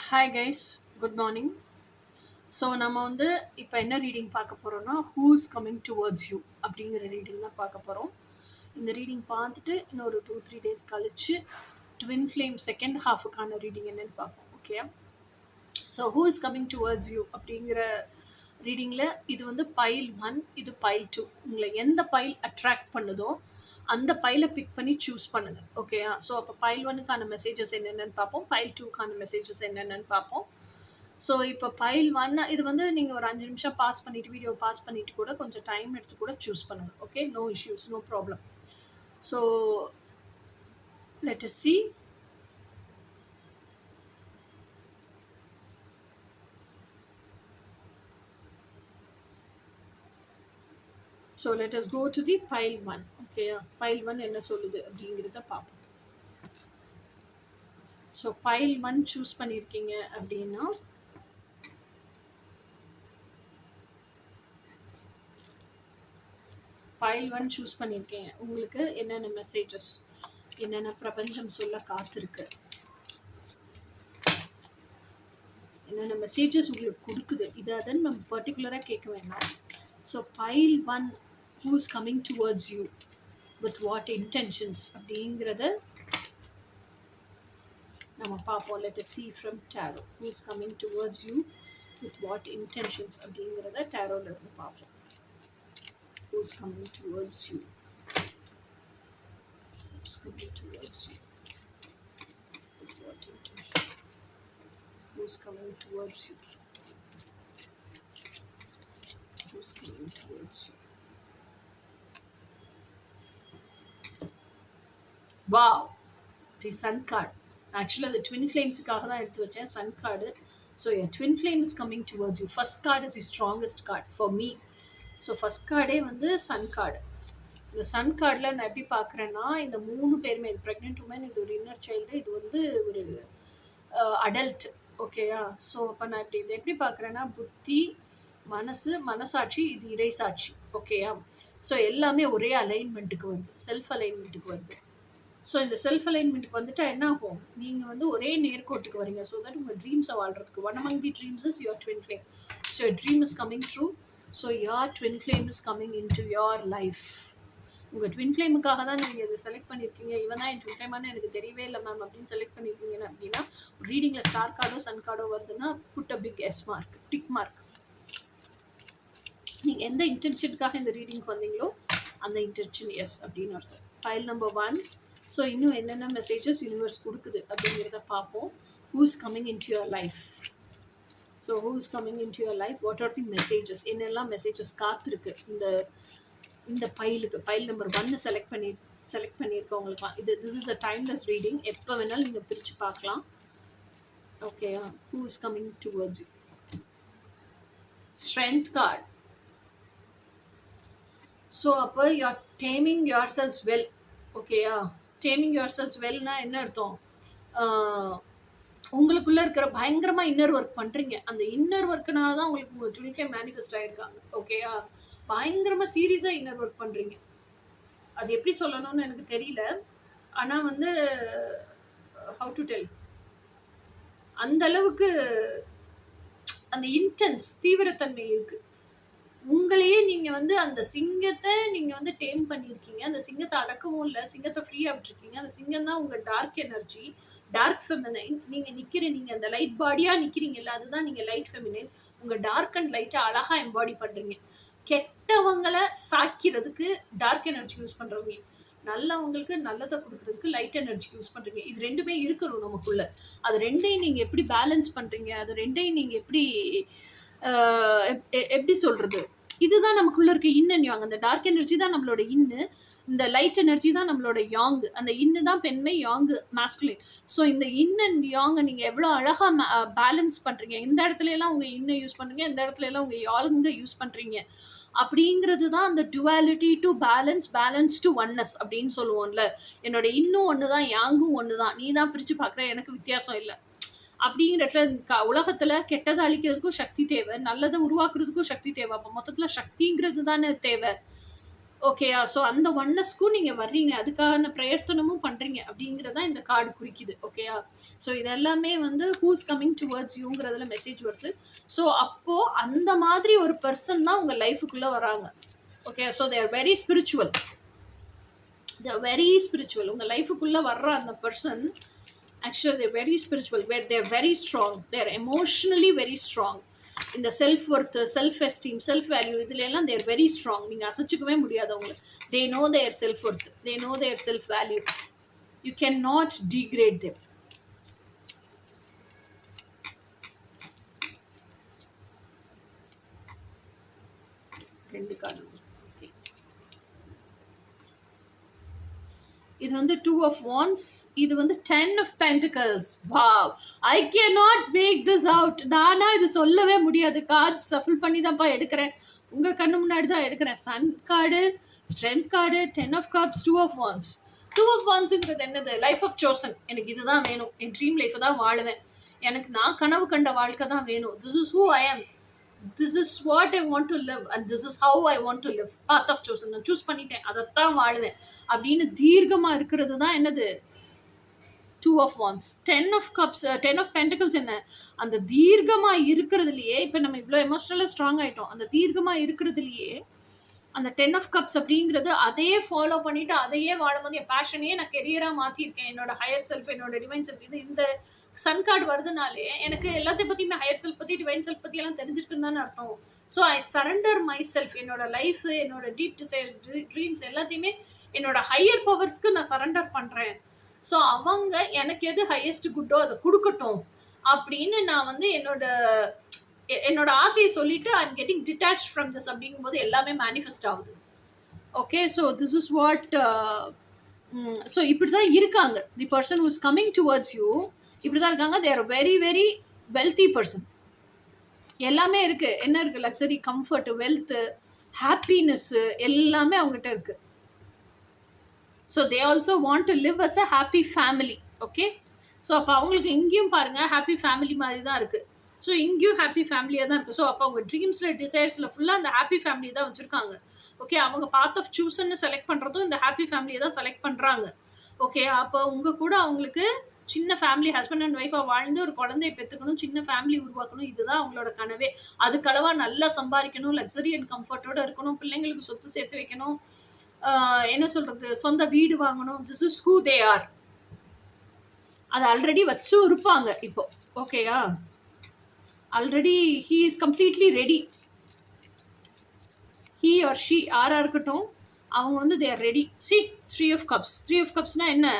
Hi guys, good morning. So நம்ம வந்து இப்போ என்ன ரீடிங் பார்க்க போகிறோம்னா, who is coming towards you அப்படிங்கிற ரீடிங் தான் பார்க்க போகிறோம். இந்த ரீடிங் பார்த்துட்டு இன்னொரு 2-3 டேஸ் கழிச்சு ட்வின் ஃப்ளேம் செகண்ட் ஹாஃபுக்கான ரீடிங் என்னன்னு பார்ப்போம். Okay, so who is coming towards you அப்படிங்கிற ரீடிங்கில் இது வந்து பைல் 1, இது பைல் 2. உங்களை எந்த பைல் அட்ராக்ட் பண்ணுதோ அந்த பைலை பிக் பண்ணி சூஸ் பண்ணுங்க. ஓகேயா? ஸோ அப்போ பைல் 1க்கான மெசேஜஸ் என்னென்னு பார்ப்போம், பைல் 2க்கான மெசேஜஸ் என்னென்னு பார்ப்போம். ஸோ இப்போ பைல் 1 இது வந்து நீங்கள் ஒரு 5 நிமிஷம் பாஸ் பண்ணிவிட்டு, வீடியோ பாஸ் பண்ணிவிட்டு கூட கொஞ்சம் டைம் எடுத்து கூட சூஸ் பண்ணுங்கள். Okay, no issues, no problem. So let us see. So let us go to the pile 1. ஓகேயா? பைல் 1 என்ன சொல்லுது அப்படிங்கிறத பார்ப்போம். ஸோ பைல் 1 சூஸ் பண்ணியிருக்கீங்க அப்படின்னா பைல் 1 சூஸ் பண்ணியிருக்கீங்க, உங்களுக்கு என்னென்ன மெசேஜஸ், என்னென்ன பிரபஞ்சம் சொல்ல காத்திருக்கு, என்னென்ன மெசேஜஸ் உங்களுக்கு கொடுக்குது, இதை அதன் நம்ம பர்டிகுலராக கேட்க வேண்டாம். So file 1, who is coming towards you with what intentions அப்படிங்கிறத நம்ம பார்ப்போம். Let us see from tarot. Who is coming towards you with what intentions அப்படிங்கிறத tarotல இருந்து பார்ப்போம். Who is coming towards you? Who is coming towards you with what intention? Who is coming towards you? Who is coming towards you? Wow, the sun card. Actually the twin flamesக்காக தான் எடுத்து வச்சேன் sun card. So your twin flame is coming towards you. First card is the strongest card for me. So first cardே வந்து sun card. இந்த sun cardல நான் எப்படி பார்க்குறேன்னா, இந்த 3 பேருமே, இது ப்ரெக்னென்ட் உமன், இது ஒரு இன்னர் சைல்டு, இது வந்து ஒரு அடல்ட். ஓகேயா? ஸோ அப்போ நான் இதை எப்படி பார்க்குறேன்னா, புத்தி, மனசாட்சி, இது இறைசாட்சி. ஓகேயா? ஸோ எல்லாமே ஒரே அலைன்மெண்ட்டுக்கு வருது, செல்ஃப் அலைன்மெண்ட்டுக்கு வருது. ஸோ இந்த செல்ஃப் அலைன்மெண்ட்டுக்கு வந்துட்டா என்ன ஆகும், நீங்கள் வந்து ஒரே நேர்கோட்டுக்கு வரீங்க. ஸோ தட் உங்கள் ட்ரீம்ஸை வாழ்கிறதுக்கு one among the dreams is your twin flame. So your dream is coming true. So your twin flame is coming in to your life. உங்கள் ட்வின் ஃப்ளேமுக்காக தான் நீங்கள் இதை செலக்ட் பண்ணியிருக்கீங்க. இவன் தான் என் ட்வின் ஃப்ளேமானு எனக்கு தெரியவே இல்லை மேம் அப்படின்னு செலக்ட் பண்ணியிருக்கீங்க அப்படின்னா, ரீடிங்கில் ஸ்டார் கார்டோ சன் கார்டோ வருதுன்னா put a big S mark, tick mark. நீங்கள் எந்த இன்டென்ஷனுக்காக இந்த ரீடிங்க்கு வந்தீங்களோ அந்த இன்டென்ஷன் எஸ் அப்படின்னு அர்த்தம். File number 1. ஸோ இன்னும் என்னென்ன மெசேஜஸ் யூனிவர்ஸ் கொடுக்குது அப்படிங்கிறத பார்ப்போம். Who is coming in to your life? So who is coming in to your life, what are the messages, என்னெல்லாம் மெசேஜஸ் காத்திருக்கு இந்த பைலுக்கு. பைல் நம்பர் 1 செலக்ட் பண்ணியிருக்கவங்களுக்கு this is a timeless reading. எப்போ வேணாலும் நீங்கள் பிரித்து பார்க்கலாம். Okay, who is coming towards you? Strength card. So அப்போ you are taming your self well. ஓகேயா? டேமிங் யுவர் செல்ஸ் வெல்னா என்ன அர்த்தம்? உங்களுக்குள்ளே இருக்கிற பயங்கரமாக இன்னர் ஒர்க் பண்ணுறீங்க. அந்த இன்னர் ஒர்க்குனால தான் உங்களுக்கு உங்கள் ட்வின் ஃப்ளேம் மேனிஃபெஸ்ட் ஆகிருக்காங்க. ஓகேயா? பயங்கரமாக சீரியஸாக இன்னர் ஒர்க் பண்ணுறீங்க. அது எப்படி சொல்லணும்னு எனக்கு தெரியல. ஆனால் வந்து ஹவு டு டெல், அந்த அளவுக்கு அந்த இன்டென்ஸ் தீவிரத்தன்மை இருக்குது. உங்களையே நீங்கள் வந்து அந்த சிங்கத்தை நீங்கள் வந்து டேம் பண்ணியிருக்கீங்க. அந்த சிங்கத்தை அடக்கவும் இல்லை, சிங்கத்தை ஃப்ரீயாக விட்டுருக்கீங்க. அந்த சிங்கம் தான் உங்கள் டார்க் எனர்ஜி, டார்க் ஃபெமினைன். நீங்கள் அந்த லைட் பாடியாக நிற்கிறீங்கல்ல, அதுதான் நீங்கள் லைட் ஃபெமினைன். உங்கள் டார்க் அண்ட் லைட்டை அழகாக எம்பாடி பண்ணுறீங்க. கெட்டவங்களை சாக்கிறதுக்கு டார்க் எனர்ஜி யூஸ் பண்ணுறவங்க, நல்லவங்களுக்கு நல்லதை கொடுக்குறதுக்கு லைட் எனர்ஜி யூஸ் பண்ணுறீங்க. இது ரெண்டுமே இருக்கணும் நமக்குள்ள. அது ரெண்டையும் நீங்கள் எப்படி பேலன்ஸ் பண்ணுறீங்க, அது ரெண்டையும் நீங்கள் எப்படி சொல்கிறது, இதுதான் நமக்குள்ள இருக்க இன் அண்ட் யாங். அந்த டார்க் எனர்ஜி தான் நம்மளோட இன்னு, இந்த லைட் எனர்ஜி தான் நம்மளோட யாங். அந்த இன்னு தான் பெண்மை, யாங்கு மாஸ்குலின். ஸோ இந்த இன் அண்ட் யாங்கை நீங்கள் எவ்வளோ அழகாக பேலன்ஸ் பண்ணுறீங்க. இந்த இடத்துல எல்லாம் உங்கள் இன்னை யூஸ் பண்ணுறீங்க, இந்த இடத்துல எல்லாம் உங்கள் யாங்க யூஸ் பண்ணுறீங்க. அப்படிங்கிறது தான் அந்த duality to balance to oneness அப்படின்னு சொல்லுவோம்ல. என்னோட இன்னும் ஒன்று தான், யாங்கும் ஒன்று தான், நீ தான் பிரித்து பார்க்குற, எனக்கு வித்தியாசம் இல்லை அப்படிங்கிற இடத்துல உலகத்தில் கெட்டதை அழிக்கிறதுக்கும் சக்தி தேவை, நல்லதை உருவாக்குறதுக்கும் சக்தி தேவை. அப்போ மொத்தத்தில் சக்திங்கிறது தானே தேவை. ஓகேயா? ஸோ அந்த ஒன்னஸ்க்கும் நீங்க வர்றீங்க. அதுக்கான பிரயத்தனமும் பண்றீங்க அப்படிங்கிறது தான் இந்த கார்டு குறிக்குது. ஓகேயா? ஸோ இது எல்லாமே வந்து ஹூஸ் கமிங் டுவர்ட்ஸ் யூங்கிறதுல மெசேஜ் வருது. ஸோ அப்போ அந்த மாதிரி ஒரு பெர்சன் தான் உங்க லைஃப்க்குள்ள வராங்க. Okay. So they are very spiritual. They are very spiritual. உங்க லைஃப்க்குள்ள வர்ற அந்த person actually they're very spiritual. Where they're very strong. They're emotionally very strong. இந்த self worth, self esteem, self value இதுல எல்லாம் தேர் வெரி ஸ்ட்ராங். நீங்க அசைச்சுக்கவே முடியாது அவங்கள. They know their self worth, they know their self value. You can not degrade them. ரெண்டு கார்டு. ஓகே. இது வந்து 2 of wands. இது வந்து 10 of pentacles. Wow. I cannot make this out. நானா இது சொல்லவே முடியாது. கார்ட்ஸ் சஃபில் பண்ணி தான்ப்பா எடுக்கிறேன். உங்க கண்ணு முன்னாடி தான் எடுக்கிறேன். Sun card, strength card, 10 of cups, 2 of wands. 2 of wandsங்கிறது என்னது? Life of chosen. எனக்கு இதுதான் வேணும். என் ட்ரீம் லைஃப் தான் வாழுவேன். எனக்கு நான் கனவு கண்ட வாழ்க்கை தான் வேணும். This is who I am. This is what I want to live and this is how I want to live. Path of chosen. நான் சூஸ் பண்ணிட்டேன். அதைத்தான் வாழுவேன் அப்படின்னு தீர்க்கமா இருக்கிறது தான் என்னது? 2 of wands. 10 of cups, 10 of pentacles என்ன? அந்த தீர்க்கமா இருக்கிறதுலயே இப்ப நம்ம இவ்வளவு எமோஷனலா ஸ்ட்ராங் ஆயிட்டோம். அந்த தீர்க்கமா இருக்கிறதுலயே அந்த 10 of cups அப்படிங்கிறது அதையே ஃபாலோ பண்ணிட்டு அதையே வாழும்போது என் பேஷனையே நான் கெரியரா மாத்திருக்கேன். என்னோட ஹையர் செல்ஃப், என்னோட டிவைன் செல்ஃப். இது இந்த சன் கார்டு வருதுனாலே எனக்கு எல்லாத்தையும் பத்தியுமே ஹையர் செல்ஃப் பத்தி, டிவைன் செல்ஃப் பத்தி எல்லாம் தெரிஞ்சிருக்குன்னு தானே அர்த்தம். So I surrender my self. என்னோட லைஃப், என்னோட டீப் டிசைர்ஸ், ட்ரீம்ஸ் எல்லாத்தையுமே என்னோட ஹையர் பவர்ஸ்க்கு நான் சரண்டர் பண்றேன். ஸோ அவங்க எனக்கு எது ஹையஸ்ட் குட்டோ அதை கொடுக்கட்டும் அப்படின்னு நான் வந்து என்னோட ஆசையை சொல்லிட்டு I am getting detach from this அப்படிங்கும்போது எல்லாமே மேனிஃபெஸ்ட் ஆகுது. Okay. So this is what. So இப்படி தான் இருக்காங்க. The person who is coming towards you இப்படி தான் இருக்காங்க. தே are very very wealthy person. எல்லாமே இருக்கு. என்ன இருக்கு? லக்ஸரி, கம்ஃபர்ட், வெல்த், ஹாப்பினஸ் எல்லாமே அவங்ககிட்ட இருக்கு. So they also want to live as a happy family. Okay. So அப்போ அவங்களுக்கு இங்கேயும் பாருங்க ஹாப்பி ஃபேமிலி மாதிரி தான் இருக்கு. ஸோ இங்கேயும் ஹாப்பி ஃபேமிலியாக தான் இருக்குது. ஸோ அப்போ அவங்க ட்ரீம்ஸில், டிசைர்ஸில் ஃபுல்லாக அந்த ஹாப்பி ஃபேமிலி தான் வச்சுருக்காங்க. ஓகே. அவங்க பாத் ஆஃப் சூஸ்ன்னு செலக்ட் பண்ணுறதும் இந்த ஹாப்பி ஃபேமிலியை தான் செலக்ட் பண்ணுறாங்க. ஓகே. அப்போ உங்கள் கூட அவங்களுக்கு சின்ன ஃபேமிலி, ஹஸ்பண்ட் அண்ட் ஒய்ஃபாக வாழ்ந்து ஒரு குழந்தைய பெற்றுக்கணும், சின்ன ஃபேமிலி உருவாக்கணும். இதுதான் அவங்களோட கனவே. அதுக்களவா நல்லா சம்பாதிக்கணும், லக்ஸரி அண்ட் கம்ஃபர்ட்டோட இருக்கணும், பிள்ளைங்களுக்கு சொத்து சேர்த்து வைக்கணும், என்ன சொல்றது, சொந்த வீடு வாங்கணும். This is who they are. அது ஆல்ரெடி வச்சும் இருப்பாங்க இப்போ. ஓகேயா? Already he is completely ready. he or she யாரா இருக்கட்டும், அவங்க வந்து they are ready. see 3 of cups. 3 of cupsனா என்ன?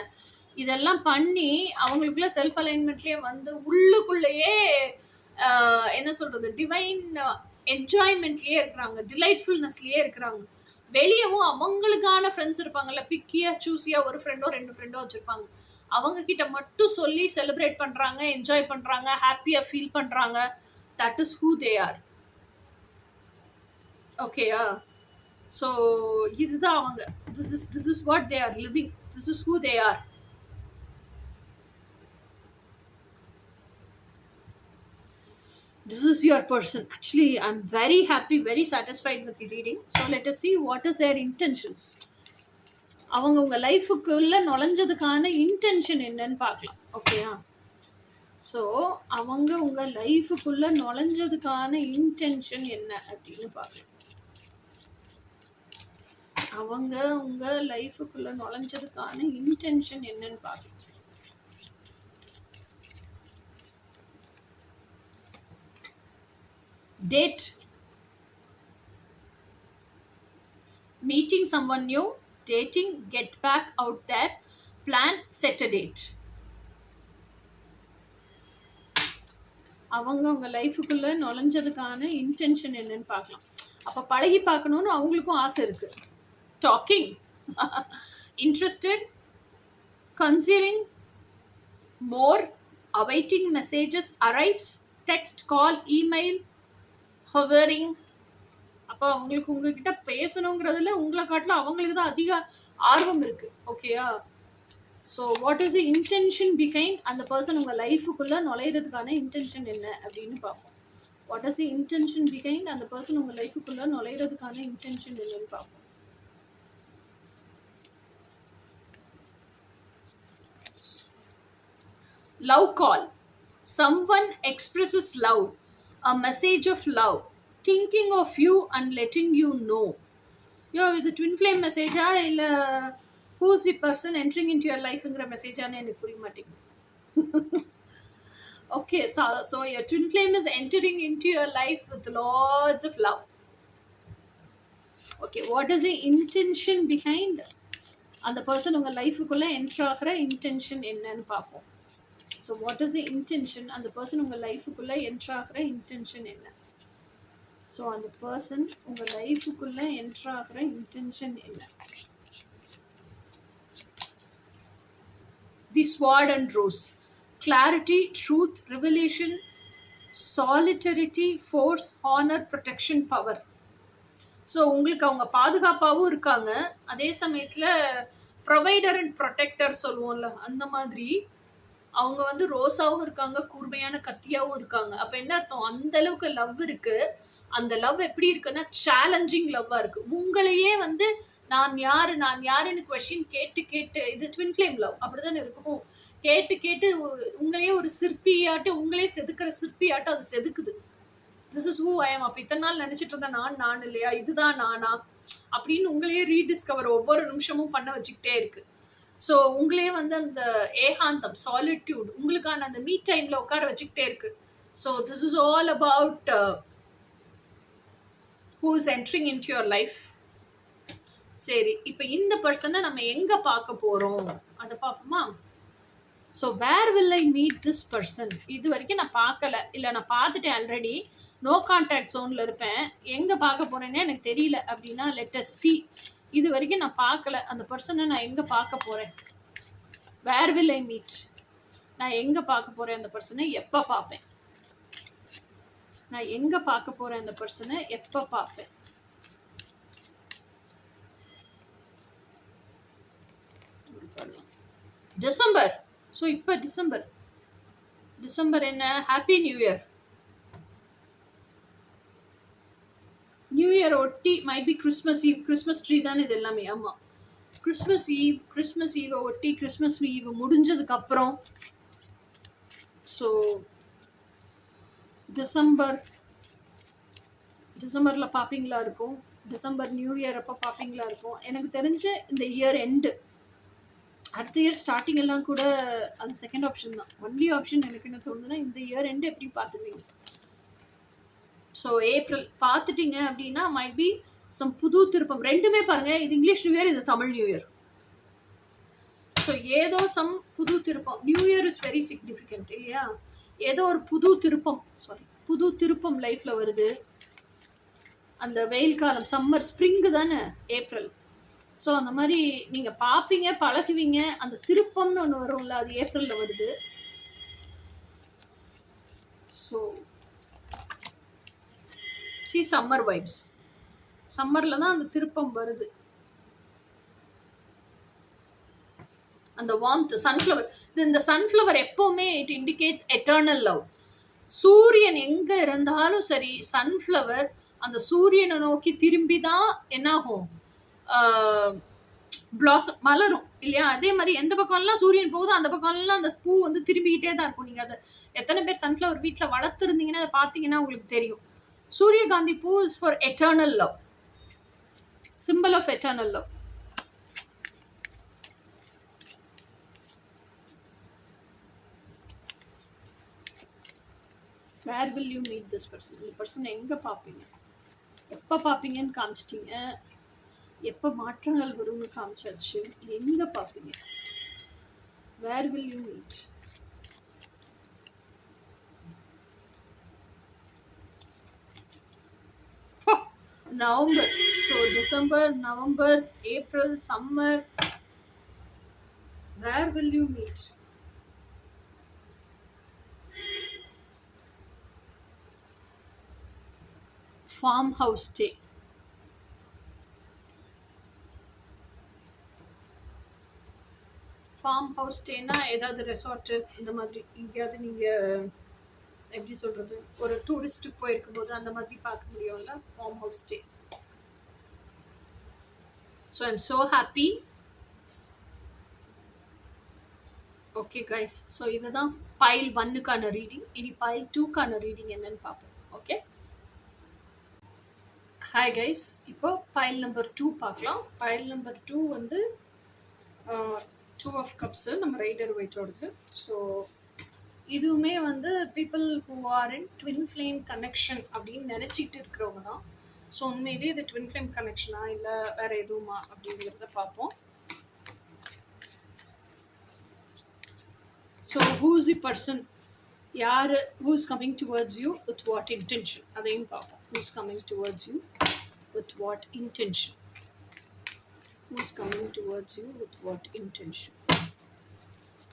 இதெல்லாம் பண்ணி அவங்களுக்குள்ள செல்ஃப் அலைன்மெண்ட்லயே வந்து உள்ளுக்குள்ளேயே என்ன சொல்றது, டிவைன் என்ஜாய்மெண்ட்லயே இருக்கிறாங்க, டிலைட்ஃபுல்னஸ்லயே இருக்கிறாங்க. வெளியவும் அவங்களுக்கான ஃப்ரெண்ட்ஸ் இருப்பாங்கல்ல, பிக்கியா சூஸியா ஒரு ஃப்ரெண்டோ 2 ஃப்ரெண்டோ வச்சிருப்பாங்க. அவங்க கிட்ட மட்டும் சொல்லி செலிப்ரேட் பண்றாங்க, என்ஜாய் பண்றாங்க, ஹாப்பியா ஃபீல் பண்றாங்க. That is who they are. ஓகேயா? ஸோ இதுதான் அவங்க. This is what they are living. This is who they are. This is your person. Actually, I'm very happy, very satisfied with the reading. So let us see what is their intentions. அவங்க உங்க லைஃபுக்குள்ள நுழைஞ்சதுக்கான intention என்னன்னு பார்க்கலாம். ஓகேயா? So அவங்க உங்க லைஃபுக்குள்ள நுழைஞ்சதுக்கான intention என்ன அப்படின்னு பார்க்கலாம். அவங்க உங்க லைஃபுக்குள்ள நுழைஞ்சதுக்கான இன்டென்ஷன் என்னன்னு பார்க்கலாம். Date. Meeting someone new, dating, get back out there, plan, set a date. அவங்க உங்க லைஃபுக்குள்ள நுழைஞ்சதுக்கான இன்டென்ஷன் என்னன்னு பார்க்கலாம். அப்ப பழகி பார்க்கணும்னு அவங்களுக்கும் ஆசை இருக்கு. டாக்கிங், இன்ட்ரெஸ்டட், கன்சிடரிங் மோர், awaiting messages arrives, text, call, email, hovering. அப்போ அவங்களுக்கு உங்ககிட்ட பேசணுங்கிறதுல உங்களை காட்டிலும் அவங்களுக்கு தான் அதிக ஆர்வம் இருக்கு. ஓகேயா? So what is the intention behind அந்த பர்சன் உங்கள் லைஃபுக்குள்ளே நுழையிறதுக்கான இன்டென்ஷன் என்ன அப்படின்னு பார்ப்போம். What is the intention behind அந்த பர்சன் உங்கள் லைஃபுக்குள்ளே நுழையிறதுக்கான இன்டென்ஷன் என்னன்னு பார்ப்போம். Love call. Someone expresses love, a message of love, thinking of you and letting you know. Yo, இது ட்வின் ஃப்ளேம் மெசேஜா இல்லை who's the person entering in to your லைஃப்ங்கிற மெசேஜான்னு எனக்கு புரிய மாட்டேங்குது. Okay, so your twin flame is entering into your life with lots of love. Okay, what is the intention behind அந்த person உங்கள் லைஃபுக்குள்ளே என்ட்ரு ஆகிற இன்டென்ஷன் என்னன்னு பார்ப்போம். So what is the intention, அந்த பர்சன் உங்கள் லைஃபுக்குள்ளே என்ட்ரு ஆகிற இன்டென்ஷன் என்ன? ஸோ அந்த பர்சன் உங்கள் லைஃபுக்குள்ளே என்ட்ரு ஆகிற இன்டென்ஷன் என்ன? The sword and rose. Clarity, truth, revelation, solidarity, force, honour, protection, power. So உங்களுக்கு அவங்க பாதுகாப்பாகவும் இருக்காங்க, அதே சமயத்தில் ப்ரொவைடர் அண்ட் ப்ரொடெக்டர் சொல்லுவோம்ல, அந்த மாதிரி அவங்க வந்து ரோஸாகவும் இருக்காங்க, கூர்மையான கத்தியாகவும் இருக்காங்க. அப்போ என்ன அர்த்தம், அந்த அளவுக்கு லவ் இருக்கு. அந்த லவ் எப்படி இருக்குன்னா சேலஞ்சிங் லவ்வாக இருக்கு. உங்களையே வந்து நான் யாருன்னு கொஸ்டின் கேட்டு கேட்டு, இது ட்வின் ஃப்ளேம் லவ் அப்படிதானே இருக்கும். கேட்டு கேட்டு உங்களையே ஒரு சிற்பியாட்டு, உங்களே செதுக்கிற சிற்பியாட்டு அது செதுக்குது. This is who I am. அப்போ இத்தனை நாள் நினைச்சிட்டு இருந்தேன் நான் இல்லையா, இதுதான் நானா அப்படின்னு உங்களையே ரீடிஸ்கவர் ஒவ்வொரு நிமிஷமும் பண்ண வச்சுக்கிட்டே இருக்கு. ஸோ உங்களே வந்து அந்த ஏகாந்தம், சாலிட்யூட், உங்களுக்கான அந்த மீட் டைம்ல உட்கார வச்சுக்கிட்டே இருக்கு. So this is all about who is entering in to your life. சரி, இப்போ இந்த பர்சனை நம்ம எங்க பார்க்க போறோம் அதை பார்ப்போமா? So where will I meet this person? இது வரைக்கும் நான் பார்க்கல, இல்லை நான் பார்த்துட்டேன் ஆல்ரெடி, நோ கான்டாக்ட் ஜோனில் இருப்பேன். எங்கே பார்க்க போகிறேன்னே எனக்கு தெரியல அப்படின்னா லெட் அஸ் see. இது வரைக்கும் நான் பார்க்கல, அந்த பர்சனை நான் எங்கே பார்க்க போகிறேன்? வேர் வில் ஐ மீட், நான் எங்கே பார்க்க போகிறேன் அந்த பர்சனை, எப்போ பார்ப்பேன்? நான் எங்கே பார்க்க போகிறேன் அந்த பர்சனை, எப்போ பார்ப்பேன்? டிசம்பர். ஸோ இப்போ டிசம்பர் என்ன, happy new year. New year ஒட்டி might be Christmas eve, Christmas tree தானே இது எல்லாமே. ஆமாம், கிறிஸ்மஸ் ஈவை ஒட்டி, கிறிஸ்மஸ் ஈவ் முடிஞ்சதுக்கு அப்புறம், ஸோ டிசம்பரில் பார்ப்பீங்களா இருக்கும். டிசம்பர் நியூ இயர் அப்போ பார்ப்பீங்களா இருக்கும். எனக்கு தெரிஞ்ச இந்த இயர் எண்டு, அடுத்த இயர் ஸ்டார்டிங் எல்லாம் கூட அது செகண்ட் ஆப்ஷன் தான். ஒன்லி ஆப்ஷன் எனக்கு என்ன தோணுதுன்னா, இந்த இயர் எண்டு எப்படி பார்த்துருவீங்க. ஸோ ஏப்ரல் பார்த்துட்டீங்க அப்படின்னா மைட் பி சம் புது திருப்பம். ரெண்டுமே பாருங்க, இது இங்கிலீஷ் நியூ இயர், இது தமிழ் நியூ இயர். ஸோ ஏதோ சம் புது திருப்பம். New year is very significant இல்லையா? ஏதோ ஒரு புது திருப்பம் லைஃப்ல வருது. அந்த வெயில் காலம், சம்மர், ஸ்ப்ரிங்கு தானே ஏப்ரல். ஸோ அந்த மாதிரி நீங்கள் பார்ப்பீங்க, பழகுவீங்க. அந்த திருப்பம்னு ஒன்று வரும்ல, அது ஏப்ரலில் வருது. ஸோ சி சம்மர் வைப்ஸ், சம்மரில் தான் அந்த திருப்பம் வருது. அந்த வார்ம்த், சன்ஃப்ளவர். இந்த சன்ஃப்ளவர் எப்போவுமே இட் இண்டிகேட்ஸ் எட்டர்னல் லவ். சூரியன் எங்கே இருந்தாலும் சரி, சன்ஃப்ளவர் அந்த சூரியனை நோக்கி திரும்பி தான் என்னாகும், பிளாசம், மலரும் இல்லையா? அதே மாதிரி எந்த பக்கம்லாம் சூரியன் போகுதோ அந்த பக்கம்லாம் அந்த பூ வந்து திரும்பிக்கிட்டே தான் இருக்கும். நீங்கள் அதை எத்தனை பேர் சன்ஃப்ளவர் வீட்டில் வளர்த்துருந்தீங்கன்னா அதை பார்த்தீங்கன்னா உங்களுக்கு தெரியும். சூரியகாந்தி பூ is for eternal love, simple of eternal love. Where will you meet this person? இந்த பர்சனை எங்கே பார்ப்பீங்க, எப்போ பார்ப்பீங்கன்னு காமிச்சிட்டிங்க. எப்போ மாற்றங்கள் வரும்னு காமிச்சாச்சு. எங்கே பார்ப்பீங்க? Where will you meet? November. So December, November, April, summer. Where will you meet? Farm house stay. Farm house ஸ்டேனா ஏதாவது ரெசார்ட்டு இந்த மாதிரி எங்கேயாவது நீங்கள் எப்படி சொல்கிறது, ஒரு டூரிஸ்ட்டுக்கு போயிருக்கும் போது அந்த மாதிரி பார்க்க முடியும்ல, farm house stay. So I am so happy. Okay guys, so இதுதான் பைல் ஒன்னுக்கான ரீடிங். இனி பைல் டூக்கான ரீடிங் என்னன்னு பார்ப்போம். ஓகே, ஹாய் கைஸ், இப்போ பைல் நம்பர் டூ பார்க்கலாம். பைல் நம்பர் டூ வந்து டூ ஆஃப் கப்ஸு, நம்ம ரைடர் வெயிட்டோடது. ஸோ இதுவுமே வந்து people who are in twin flame connection அப்படின்னு நினச்சிட்டு இருக்கிறவங்க தான். ஸோ உண்மையிலேயே இது ட்வின் ஃப்ளேம் கனெக்ஷனா இல்லை வேற எதுவுமா அப்படிங்கிறத பார்ப்போம். So who is the person, யார், who is coming towards you with what intention, அதையும் பார்ப்போம். Who is coming towards you with what intention? Who's coming towards you with what intention?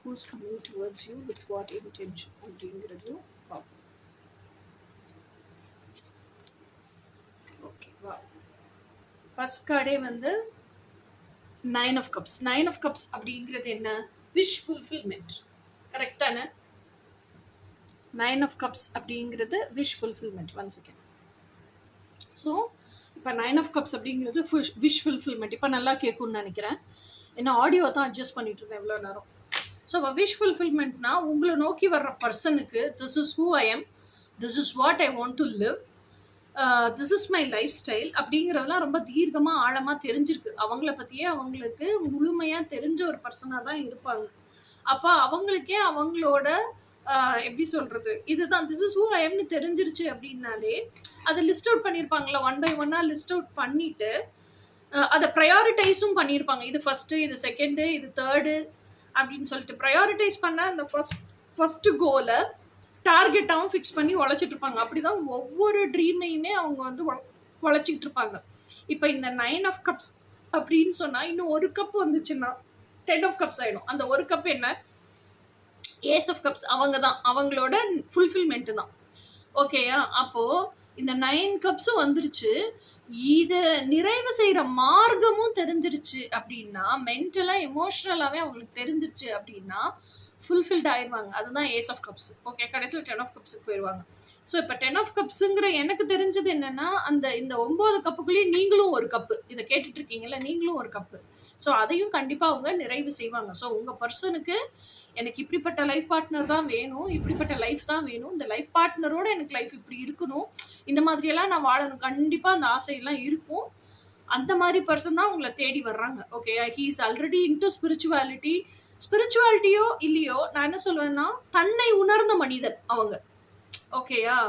Who's coming towards you with what intention? அப்படிங்கிறது பார்ப்போம். Okay, வா. First கார்டே வந்து 9 of cups. 9 of cups அப்படிங்கிறது என்ன? Wish fulfilment. கரெக்டான 9 of cups அப்படிங்கிறது wish fulfilment. One second. So இப்போ 9 of cups அப்படிங்கிறது விஷ் ஃபுல்ஃபில்மெண்ட். இப்போ நல்லா கேட்கும்னு நினைக்கிறேன். என்ன ஆடியோ தான் அட்ஜஸ்ட் பண்ணிட்டு இருந்தேன் எவ்வளோ நேரம். ஸோ இப்போ விஷ் ஃபுல்ஃபில்மெண்ட்னா உங்களை நோக்கி வர்ற பர்சனுக்கு this is who I M, this is what I want to live, this is my life style அப்படிங்கிறதெல்லாம் ரொம்ப தீர்க்கமாக ஆழமாக தெரிஞ்சிருக்கு. அவங்கள பற்றியே அவங்களுக்கு முழுமையாக தெரிஞ்ச ஒரு பர்சனாக தான் இருப்பாங்க. அப்போ அவங்களுக்கே அவங்களோட எப்படி சொல்கிறது, இதுதான் திஸ் இஸ் ஹூ ஐ எம்னு தெரிஞ்சிருச்சு அப்படின்னாலே அதை லிஸ்ட் அவுட் பண்ணியிருப்பாங்களா, ஒன் பை ஒன்னாக லிஸ்ட் அவுட் பண்ணிவிட்டு அதை ப்ரையாரிட்டைஸும் பண்ணியிருப்பாங்க. இது ஃபஸ்ட்டு, இது செகண்டு, இது தேர்டு அப்படின்னு சொல்லிட்டு ப்ரையாரிட்டைஸ் பண்ண அந்த ஃபஸ்ட்டு கோலை டார்கெட்டாகவும் ஃபிக்ஸ் பண்ணி உழைச்சிட்டு இருப்பாங்க. அப்படி தான் ஒவ்வொரு ட்ரீமையுமே அவங்க வந்து உழைச்சிக்கிட்டு இருப்பாங்க. இப்போ இந்த 9 of cups அப்படின்னு சொன்னால் இன்னும் ஒரு கப் வந்துச்சுன்னா 10 of cups ஆகிடும். அந்த ஒரு கப் என்ன? Ace of cups. அவங்க தான், அவங்களோட ஃபுல்ஃபில்மெண்ட்டு தான். ஓகேயா? அப்போது இந்த 9 கப்ஸும் வந்துருச்சு. இதை நிறைவு செய்கிற மார்க்கமும் தெரிஞ்சிருச்சு அப்படின்னா, மென்டலாக எமோஷ்னலாகவே அவங்களுக்கு தெரிஞ்சிருச்சு அப்படின்னா ஃபுல்ஃபில்ட் ஆயிடுவாங்க. அதுதான் ஏஸ் ஆஃப் கப்ஸ். ஓகே, கடைசியில் 10 of கப்ஸுக்கு போயிடுவாங்க. ஸோ இப்போ 10 of கப்ஸுங்கிற எனக்கு தெரிஞ்சது என்னென்னா, இந்த 9 கப்புக்குள்ளேயும் நீங்களும் ஒரு கப்பு, இதை கேட்டுட்டு இருக்கீங்களா, நீங்களும் ஒரு கப்பு. ஸோ அதையும் கண்டிப்பாக அவங்க நிறைவு செய்வாங்க. ஸோ உங்கள் பர்சனுக்கு எனக்கு இப்படிப்பட்ட லைஃப் பார்ட்னர் தான் வேணும், இப்படிப்பட்ட லைஃப் தான் வேணும், இந்த லைஃப் பார்ட்னரோட எனக்கு லைஃப் இப்படி இருக்கணும், இந்த மாதிரியெல்லாம் நான் வாழணும், கண்டிப்பாக அந்த ஆசையெல்லாம் இருக்கும். அந்த மாதிரி பர்சன் தான் உங்களை தேடி வர்றாங்க. Okay, he is already into spirituality. ஸ்பிரிச்சுவாலிட்டியோ இல்லையோ, நான் என்ன சொல்லுவேன்னா தன்னை உணர்ந்த மனிதன் அவங்க. ஓகேயா?